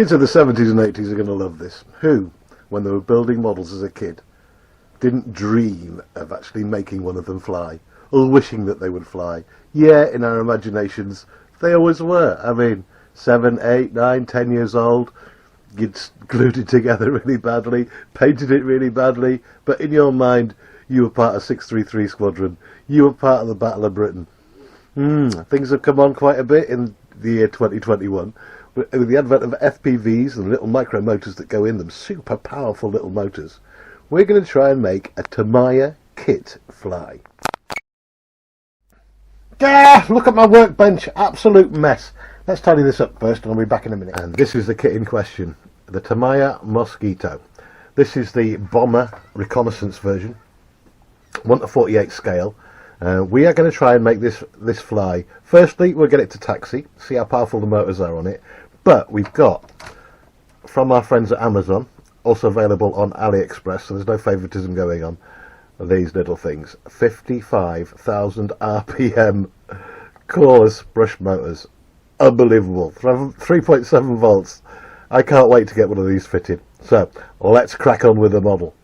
Kids of the 70s and 80s are going to love this. Who, when they were building models as a kid, didn't dream of actually making one of them fly, or wishing that they would fly? Yeah, in our imaginations, they always were. I mean, 7, 8, 9, 10 years old, you'd glued it together really badly, painted it really badly, but in your mind, you were part of 633 Squadron. You were part of the Battle of Britain. Things have come on quite a bit in the year 2021. With the advent of FPVs and little micro motors that go in them, super powerful little motors, we're going to try and make a Tamiya kit fly. Look at my workbench, absolute mess. Let's tidy this up first and I'll be back in a minute. And this is the kit in question, the Tamiya Mosquito. This is the bomber reconnaissance version, 1:48 scale. We are going to try and make this fly. Firstly, we'll get it to taxi, see how powerful the motors are on it. But we've got, from our friends at Amazon, also available on AliExpress, so there's no favouritism going on, these little things. 55,000 RPM cordless brush motors. Unbelievable. 3.7 volts. I can't wait to get one of these fitted. So, let's crack on with the model.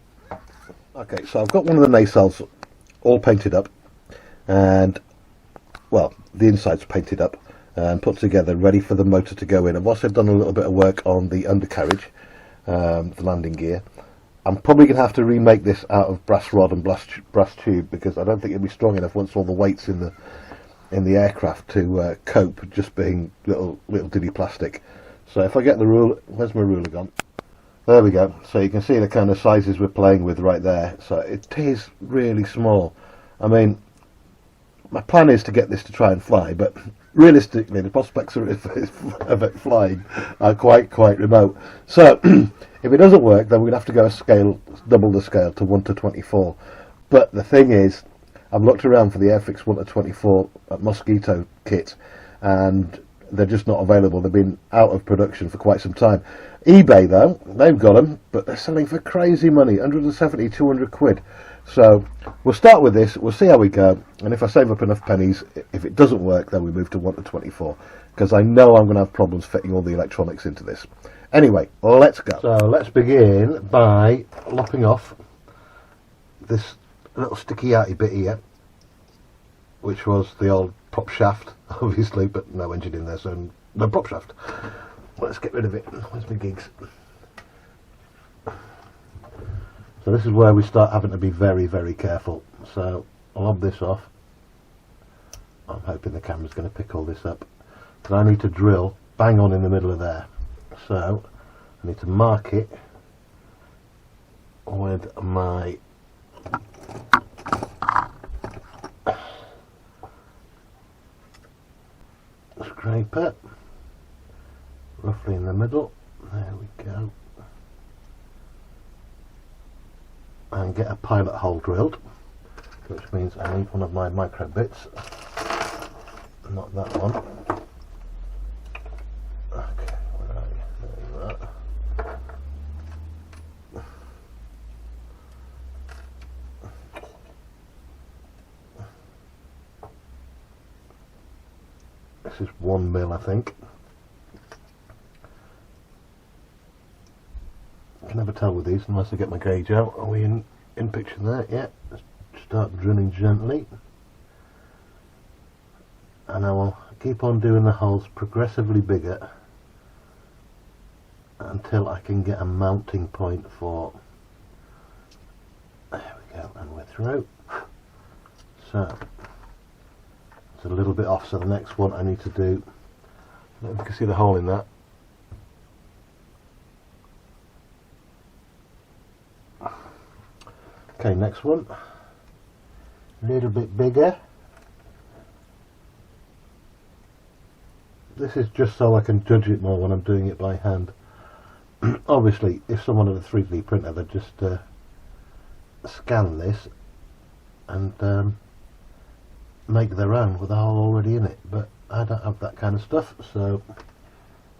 Okay, so I've got one of the nacelles all painted up. And, well, the inside's painted up and put together, ready for the motor to go in. I've also done a little bit of work on the undercarriage, the landing gear. I'm probably going to have to remake this out of brass rod and brass tube, because I don't think it'll be strong enough once all the weight's in the aircraft to cope just being little diddy plastic. So if I get the ruler, where's my ruler gone? There we go. So you can see the kind of sizes we're playing with right there. So it is really small. I mean, my plan is to get this to try and fly, but realistically the prospects of it flying are quite remote. So if it doesn't work, then we're going to have to go a scale, double the scale to 1:24. But the thing is, I've looked around for the Airfix 1:24 Mosquito kit, and they're just not available. They've been out of production for quite some time. eBay, though, they've got them, but they're selling for crazy money, 170, 200 quid. So we'll start with this, we'll see how we go, and if I save up enough pennies, if it doesn't work, then we move to 1:24, because I know I'm going to have problems fitting all the electronics into this. Anyway, let's go. So let's begin by lopping off this little sticky-outy bit here, which was the old prop shaft, obviously, but no engine in there, so no prop shaft. Let's get rid of it. Where's my gigs? So this is where we start having to be very, very careful. So I'll lob this off. I'm hoping the camera's going to pick all this up. And I need to drill bang on in the middle of there. So I need to mark it with my scraper, roughly in the middle. There we go. And get a pilot hole drilled, which means I need one of my micro bits, not that one. Okay, where are you? There you are. This is 1 mil, I think. I can never tell with these unless I get my gauge out. Are we in picture there? Yeah. Let's start drilling gently, and I will keep on doing the holes progressively bigger until I can get a mounting point for. There we go, and we're through. So it's a little bit off, so the next one I need to do, I don't know if you can see the hole in that. Okay, next one, a little bit bigger. This is just so I can judge it more when I'm doing it by hand. Obviously, if someone had a 3D printer, they'd just scan this and make their own with the hole already in it, but I don't have that kind of stuff. So,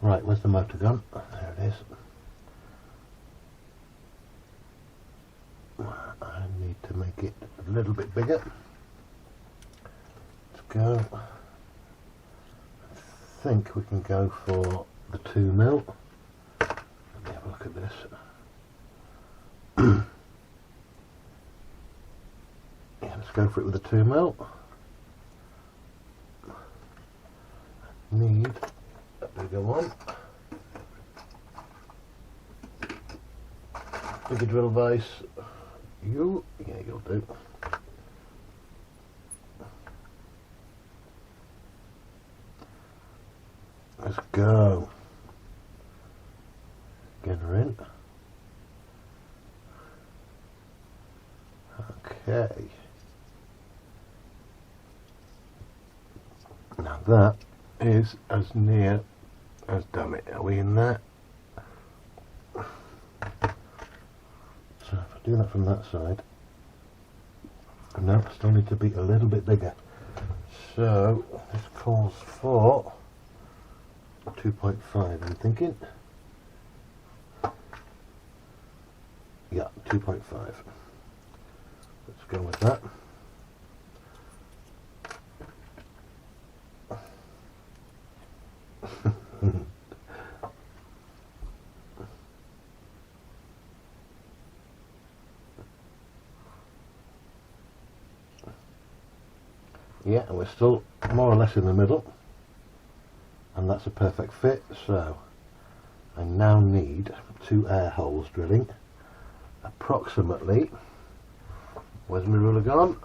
right, where's the motor gun? There it is. I need to make it a little bit bigger. Let's go. I think we can go for the 2 mil. a look at this. Yeah, let's go for it with a 2mm. Need a bigger one. Bigger drill vise. Yeah, you'll do. Let's go. Get her in. Okay. Now that is as near as, damn it, are we in there? So if I do that from that side, no, still need to be a little bit bigger. So this calls for 2.5, I'm thinking. Yeah, 2.5. Let's go with that. Yeah, and we're still more or less in the middle, and that's a perfect fit. So I now need 2 air holes drilling approximately, where's my ruler gone?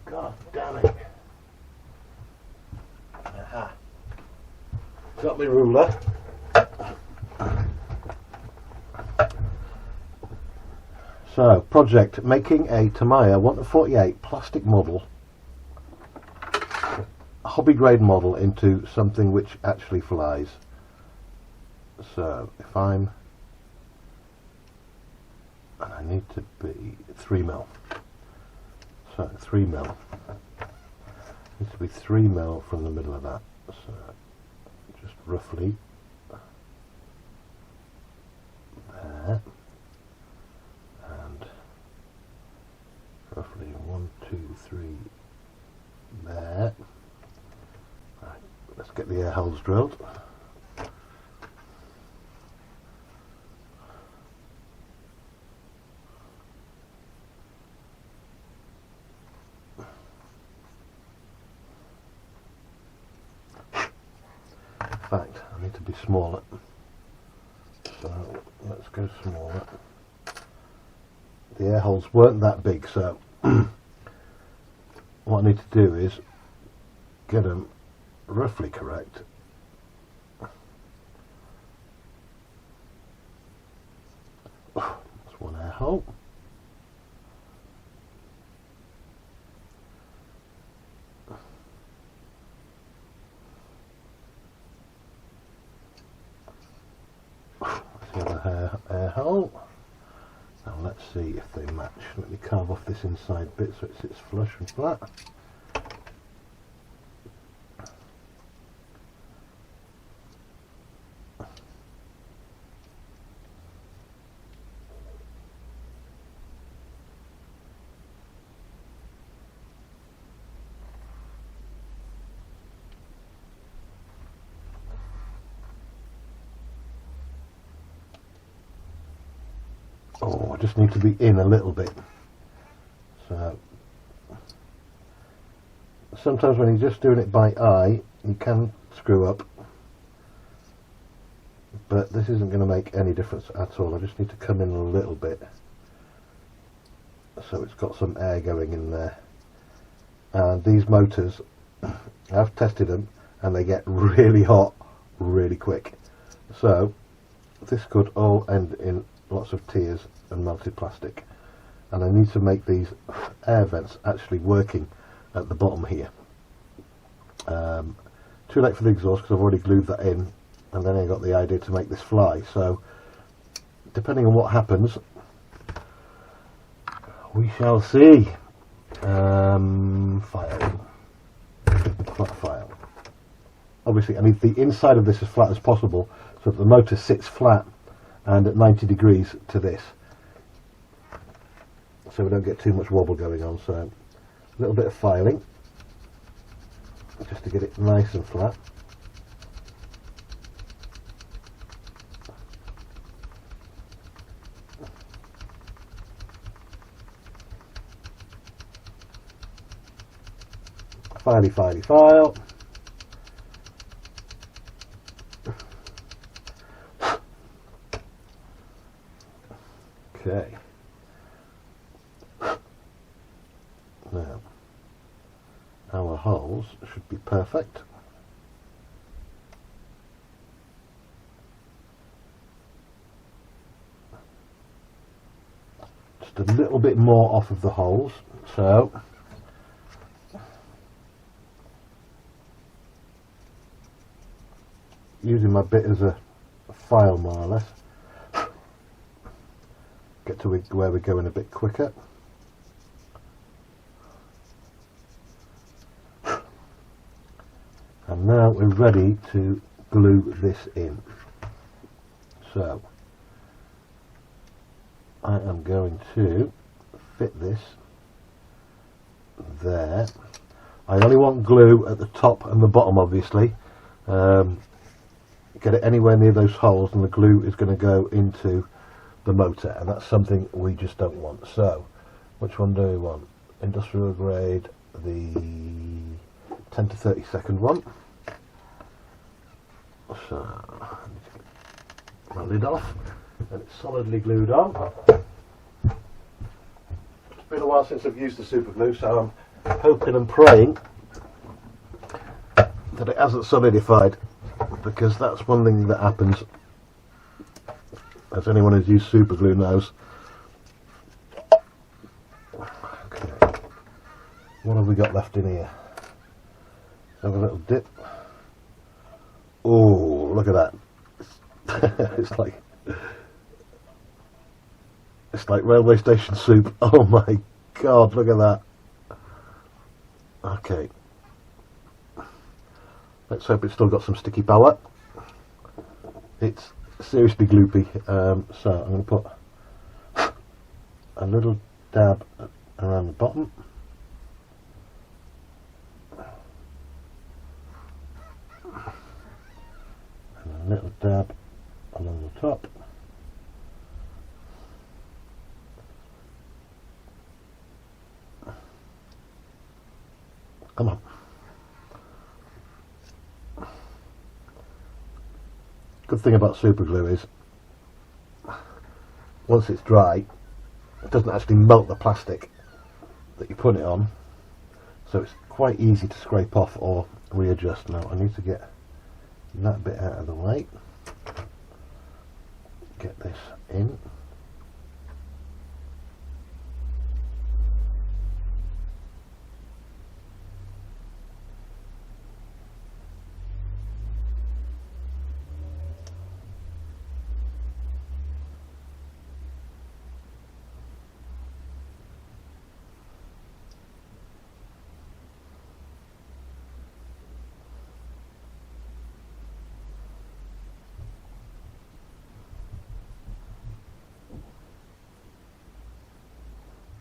God damn it. Aha. Got my ruler. So, project, making a Tamiya 1/48 plastic model, hobby grade model, into something which actually flies. So, if I'm, and I need to be 3mm. So, 3mm. Needs to be 3mm from the middle of that. So, just roughly there. Roughly 1, 2, 3 there. Right, let's get the air holes drilled. In fact, I need to be smaller. So let's go smaller. The air holes weren't that big, so what I need to do is get them roughly correct. That's one air hole. That's the other air hole. Now let's see if they match. Let me carve off this inside bit so it sits flush and flat. Oh, I just need to be in a little bit. So sometimes when you're just doing it by eye, you can screw up, but this isn't going to make any difference at all. I just need to come in a little bit so it's got some air going in there. And these motors, I've tested them and they get really hot really quick, so this could all end in lots of tears and melted plastic. And I need to make these air vents actually working at the bottom here. Too late for the exhaust because I've already glued that in, and then I got the idea to make this fly. So depending on what happens, we shall see. File, flat file. Obviously I need the inside of this as flat as possible so that the motor sits flat and at 90 degrees to this, so we don't get too much wobble going on. So a little bit of filing just to get it nice and flat. file. Okay. Now, our holes should be perfect. Just a little bit more off of the holes, so using my bit as a file more or less, get to where we're going a bit quicker. And now we're ready to glue this in. So I am going to fit this there. I only want glue at the top and the bottom, obviously. Get it anywhere near those holes and the glue is going to go into the motor, and that's something we just don't want. So which one do we want? Industrial grade, the 10 to 30 second one. So I need to get my lid off, and it's solidly glued on. It's been a while since I've used the super glue, so I'm hoping and praying that it hasn't solidified, because that's one thing that happens, as anyone who's used super glue knows. Okay, what have we got left in here? Have a little dip. Oh, look at that. it's like railway station soup. Oh my god, look at that. Okay, let's hope it's still got some sticky power. It's seriously gloopy. So I'm going to put a little dab around the bottom. A little dab along the top. Come on. Good thing about super glue is once it's dry, it doesn't actually melt the plastic that you put it on, so it's quite easy to scrape off or readjust. Now I need to get that bit out of the way, get this in.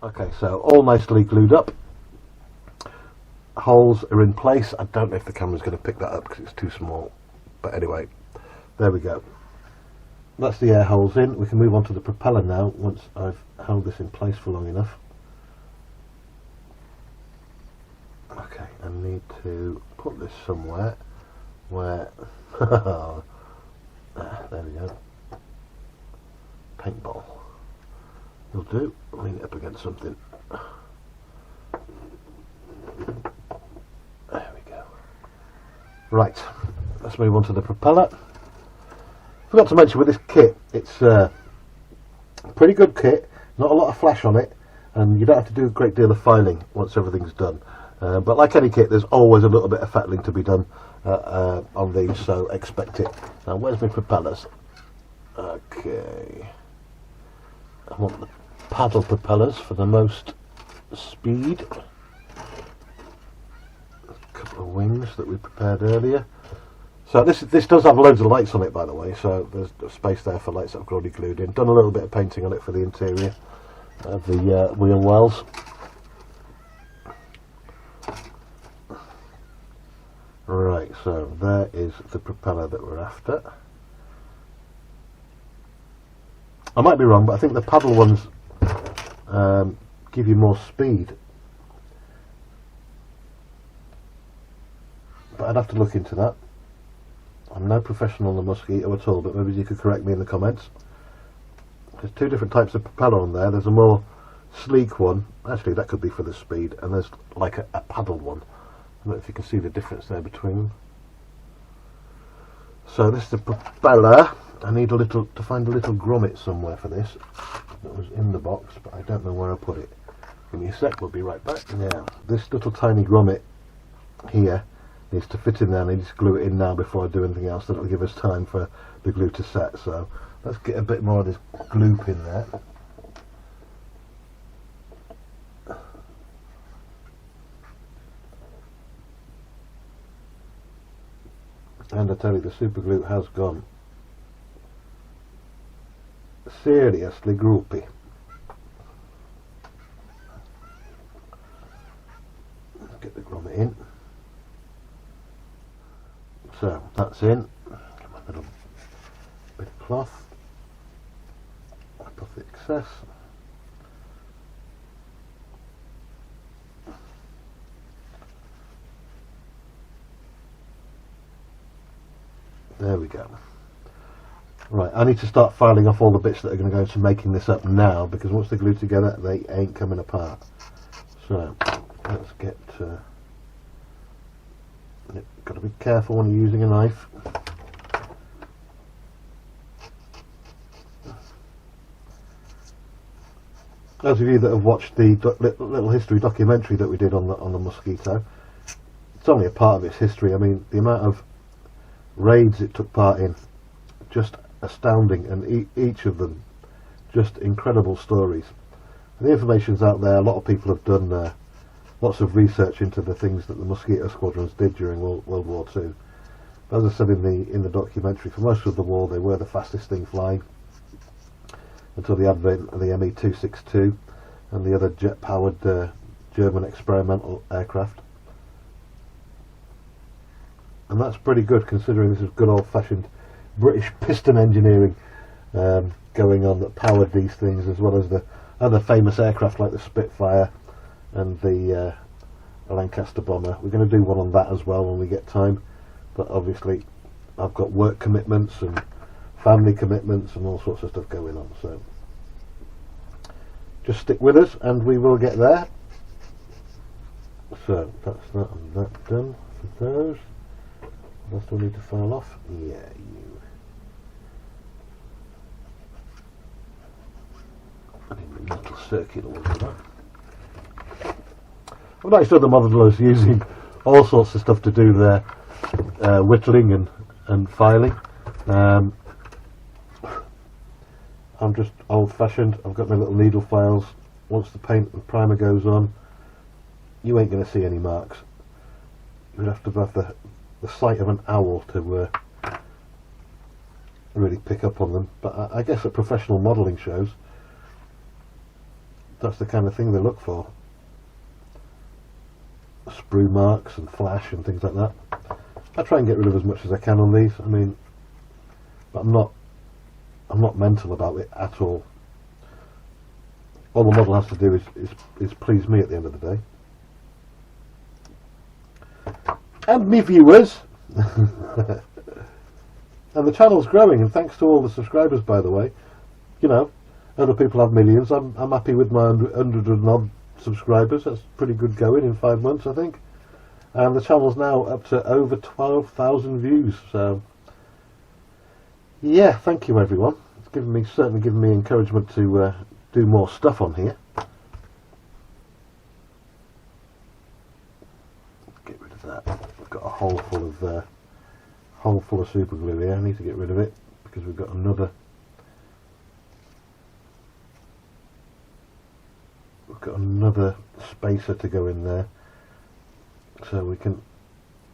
Okay, so all nicely glued up. Holes are in place. I don't know if the camera's going to pick that up because it's too small. But anyway, there we go. That's the air holes in. We can move on to the propeller now once I've held this in place for long enough. Okay, I need to put this somewhere where... there we go. Paintball. Will do. Lean it up against something. There we go. Right, let's move on to the propeller. Forgot to mention with this kit, it's a pretty good kit, not a lot of flash on it, and you don't have to do a great deal of filing once everything's done. But like any kit, there's always a little bit of fettling to be done on these, so expect it. Now, where's my propellers? Okay. I want the paddle propellers for the most speed. A couple of wings that we prepared earlier. So this does have loads of lights on it, by the way, so there's space there for lights that I've already glued in. Done a little bit of painting on it for the interior of the wheel wells. Right, so there is the propeller that we're after. I might be wrong, but I think the paddle ones give you more speed. I'd have to look into that. I'm no professional on the Mosquito at all, but maybe you could correct me in the comments. There's two different types of propeller on there. There's a more sleek one, actually that could be for the speed, and there's like a paddle one. I don't know if you can see the difference there between them. So this is the propeller. I need to find a little grommet somewhere for this. That was in the box, but I don't know where I put it. Give me a sec, we'll be right back. Now, this little tiny grommet here needs to fit in there. I need to glue it in now before I do anything else. That'll give us time for the glue to set. So let's get a bit more of this gloop in there. And I tell you, the super glue has gone seriously groupy. Let's get the grommet in. So that's in. Get my little bit of cloth. Wipe off the excess. There we go. Right, I need to start filing off all the bits that are going to go into making this up now, because once they're glued together they ain't coming apart. So let's get got to be careful when you're using a knife. Those of you that have watched the little history documentary that we did on the Mosquito, it's only a part of its history. I mean, the amount of raids it took part in, just astounding, and each of them just incredible stories. And the information's out there. A lot of people have done lots of research into the things that the Mosquito squadrons did during World War II. But as I said in the documentary, for most of the war they were the fastest thing flying until the advent of the Me-262 and the other jet-powered German experimental aircraft. And that's pretty good, considering this is good old-fashioned British piston engineering going on that powered these things, as well as the other famous aircraft like the Spitfire and the Lancaster bomber. We're going to do one on that as well when we get time, but obviously I've got work commitments and family commitments and all sorts of stuff going on, so just stick with us and we will get there. So that's that and that done for those. What else do we need to file off? Yeah, you. I need a little circular one for that. I've noticed other modelers using all sorts of stuff to do their whittling and filing. I'm just old-fashioned. I've got my little needle files. Once the paint and primer goes on, you ain't going to see any marks. You'd have to have the sight of an owl to really pick up on them. But I guess at professional modelling shows, that's the kind of thing they look for. Sprue marks and flash and things like that. I try and get rid of as much as I can on these. I mean, but I'm not mental about it at all. All the model has to do is please me at the end of the day. And me viewers. And the channel's growing, and thanks to all the subscribers, by the way. You know, other people have millions. I'm happy with my 100 and odd subscribers. That's pretty good going in 5 months, I think. And the channel's now up to over 12,000 views. So yeah, thank you everyone. It's certainly given me encouragement to do more stuff on here. Get rid of that. I've got a hole full of super glue here. I need to get rid of it because we've got another. We've got another spacer to go in there, so we can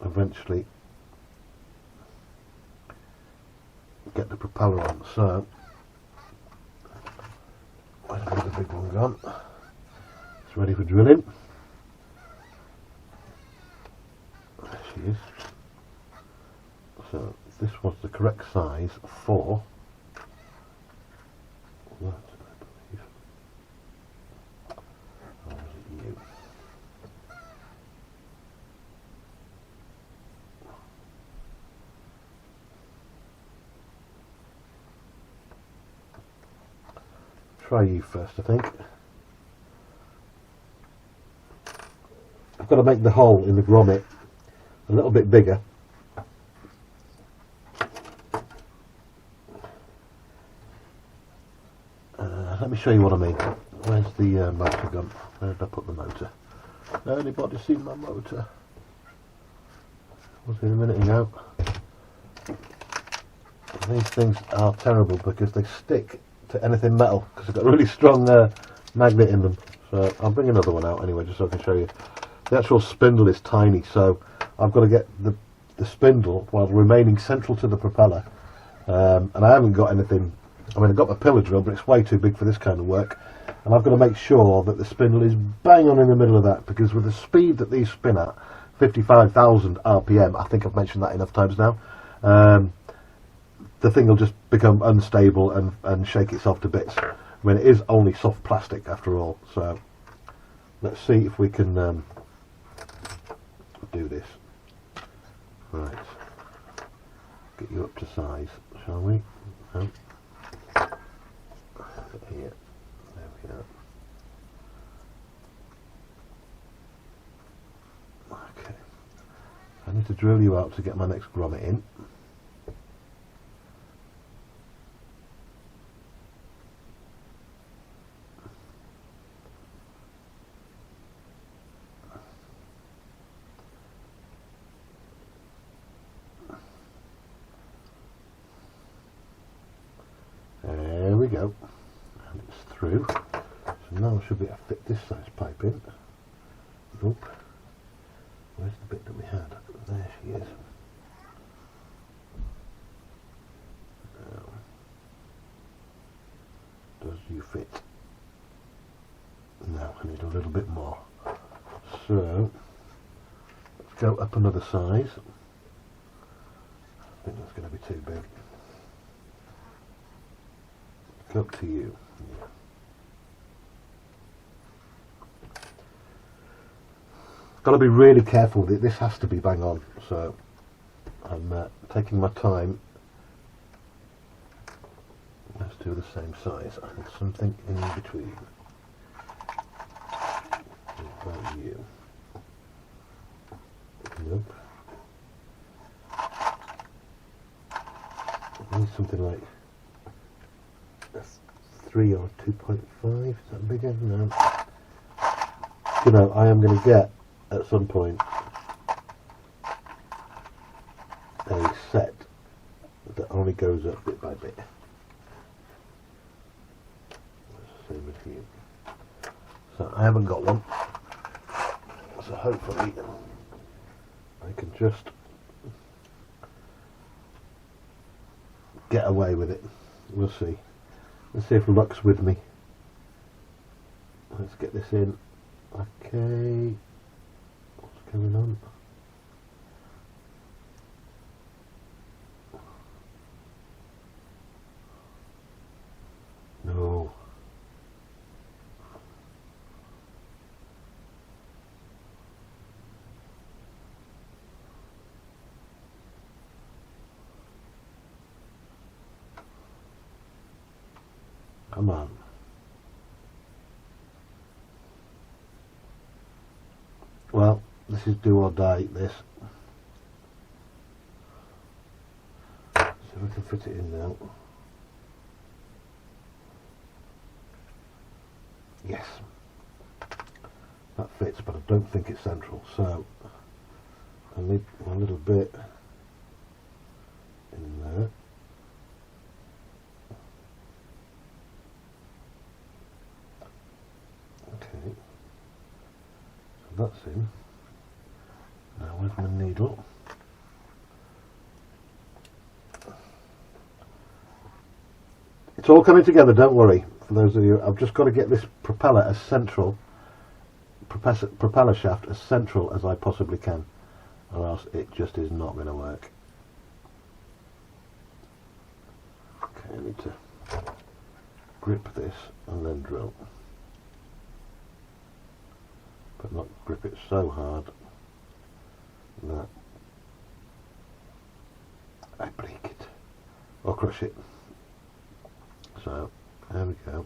eventually get the propeller on. So where's the big one gone? It's ready for drilling. There she is. So this was the correct size for that, I believe. Or was it you? try you first, I think. I've got to make the hole in the grommet a little bit bigger. Let me show you what I mean. Where's the motor gun? Where did I put the motor? Anybody seen my motor? Was it a minute ago? These things are terrible because they stick to anything metal because they've got a really strong magnet in them. So I'll bring another one out anyway just so I can show you. The actual spindle is tiny, so I've got to get the spindle while remaining central to the propeller. And I haven't got anything. I mean, I've got my pillar drill, but it's way too big for this kind of work. And I've got to make sure that the spindle is bang on in the middle of that, because with the speed that these spin at, 55,000 RPM, I think I've mentioned that enough times now, the thing will just become unstable and shake itself to bits. I mean, it is only soft plastic after all, so let's see if we can do this. Right, get you up to size, shall we? No. Here, there we go. Okay, I need to drill you out to get my next grommet in. There we go. Through. So now I should be able to fit this size pipe in. Nope. Where's the bit that we had? There she is. Now, does you fit? No, I need a little bit more. So let's go up another size. I think that's going to be too big. It's up to you. Yeah. Got to be really careful with it. This has to be bang on, so I'm taking my time. Let's do the same size and something in between. What about you? Nope. I need something like 3 or 2.5. Is that bigger? No. You know, I am going to get at some point a set that only goes up bit by bit. Same with you. So I haven't got one, so hopefully I can just get away with it. We'll see. Let's see if luck's with me. Let's get this in. Okay. What's going on? No. Come on. Well, this is do or die, this. See if I can fit it in now. Yes. That fits, but I don't think it's central, so I need a little bit in there. Okay. So that's in. Now where's my needle? It's all coming together, don't worry. For those of you, I've just got to get this propeller as central, propeller shaft as central as I possibly can, or else it just is not going to work. Okay, I need to grip this and then drill, but not grip it so hard that I break it or crush it. So there we go.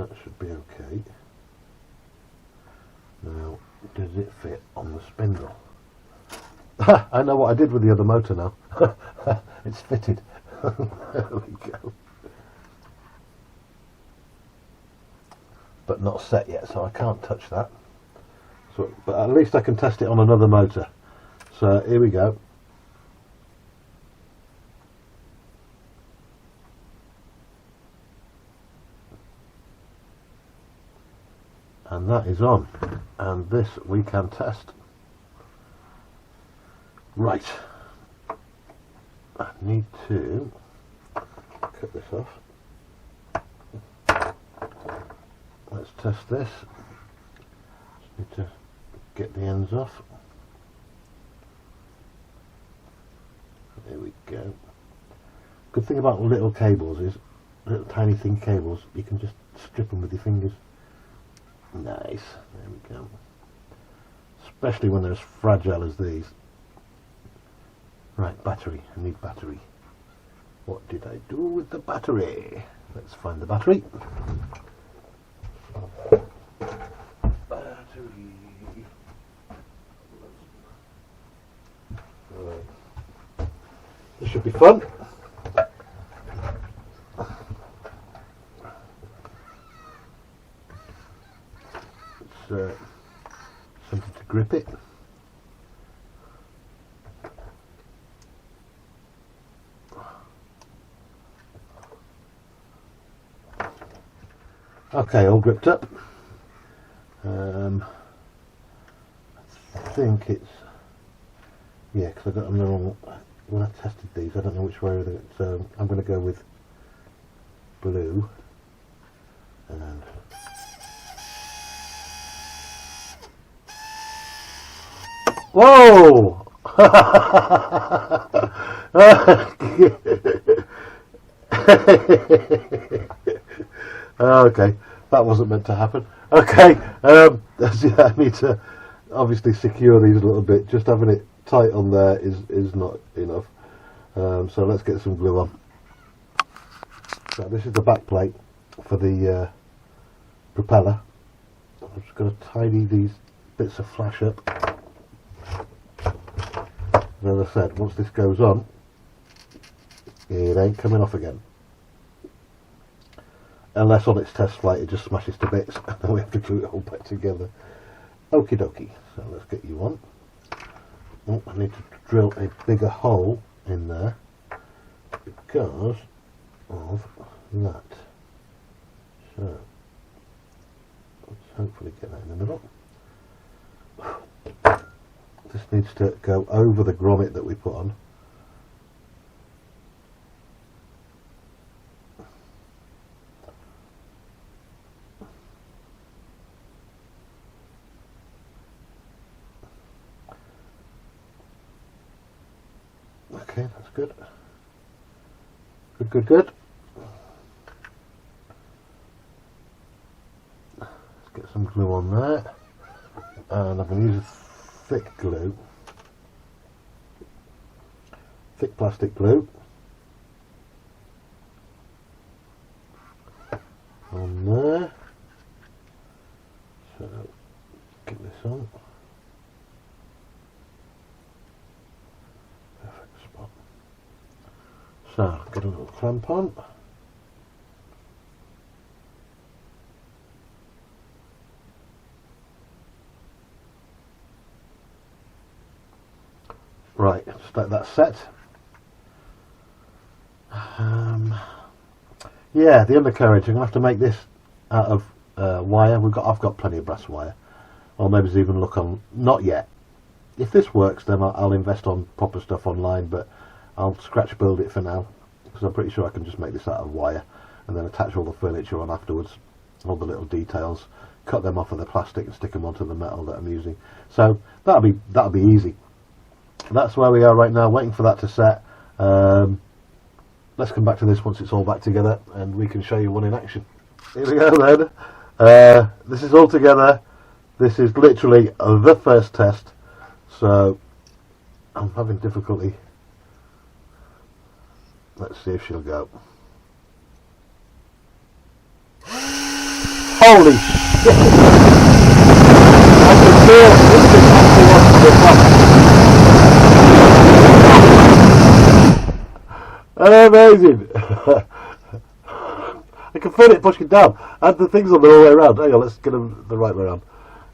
That should be okay. Now, does it fit on the spindle? I know what I did with the other motor now. It's fitted. There we go. But not set yet, so I can't touch that. So, but at least I can test it on another motor. So here we go. And that is on. And this we can test. Right. I need to cut this off. Let's test this. Just need to get the ends off. There we go. Good thing about little cables is, little tiny thin cables, you can just strip them with your fingers. Nice. There we go. Especially when they're as fragile as these. Right, battery. I need battery. What did I do with the battery? Let's find the battery. Battery. Right. This should be fun. It's something to grip it. Okay, all gripped up. I think it's, yeah, because I got them the wrong, when I tested these I don't know which way, so I'm going to go with blue. And whoa! Okay, that wasn't meant to happen. Okay, I need to obviously secure these a little bit. Just having it tight on there is not enough. So let's get some glue on. So this is the back plate for the propeller. I'm just going to tidy these bits of flash up. And as I said, once this goes on, it ain't coming off again. Unless on its test flight it just smashes to bits and then we have to glue it all back together. Okie dokie, so let's get you on. Oh, I need to drill a bigger hole in there because of that. So let's hopefully get that in the middle. This needs to go over the grommet that we put on. Okay, that's good. Good. Let's get some glue on there. And I'm going to use thick glue. Thick plastic glue. On there. So, get this on. So, get a little clamp on. Right, just let that set. Yeah, the undercarriage. I'm gonna have to make this out of wire. I've got plenty of brass wire, or maybe even look on. Not yet. If this works, then I'll invest on proper stuff online. But I'll scratch build it for now because I'm pretty sure I can just make this out of wire and then attach all the furniture on afterwards, all the little details, cut them off of the plastic and stick them onto the metal that I'm using. So that'll be easy. That's where we are right now, waiting for that to set. Let's come back to this once it's all back together and we can show you one in action. Here we go then. This is all together. This is literally the first test, so I'm having difficulty. Let's see if she'll go. Holy shit! I can feel this thing actually wants to get back. Amazing! I can feel it pushing down, and the things on the wrong way around. Hang on, let's get them the right way around.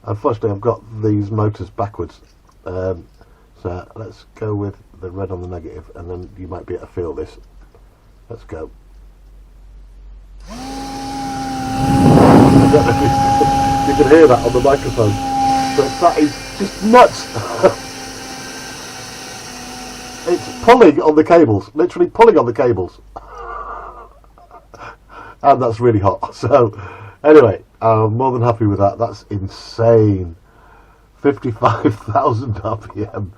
Unfortunately, I've got these motors backwards, so let's go with the red on the negative, and then you might be able to feel this. Let's go. I don't know if you can hear that on the microphone, but that is just nuts. It's pulling on the cables, literally pulling on the cables. And that's really hot. So anyway, I'm more than happy with that. That's insane. 55,000 RPM,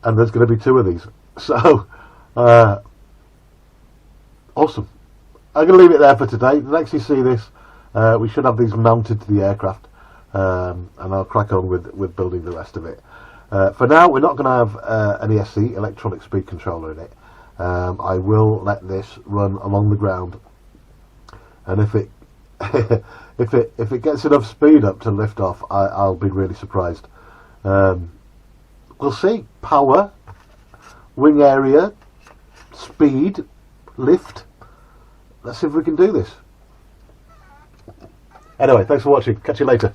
and there's going to be 2 of these. So awesome. I'm going to leave it there for today. Next you see this, we should have these mounted to the aircraft, and I'll crack on with building the rest of it. For now, we're not going to have an ESC, electronic speed controller, in it. I will let this run along the ground, and if it if it gets enough speed up to lift off, I'll be really surprised. We'll see. Power, wing area, speed, lift. Let's see if we can do this. Anyway, thanks for watching. Catch you later.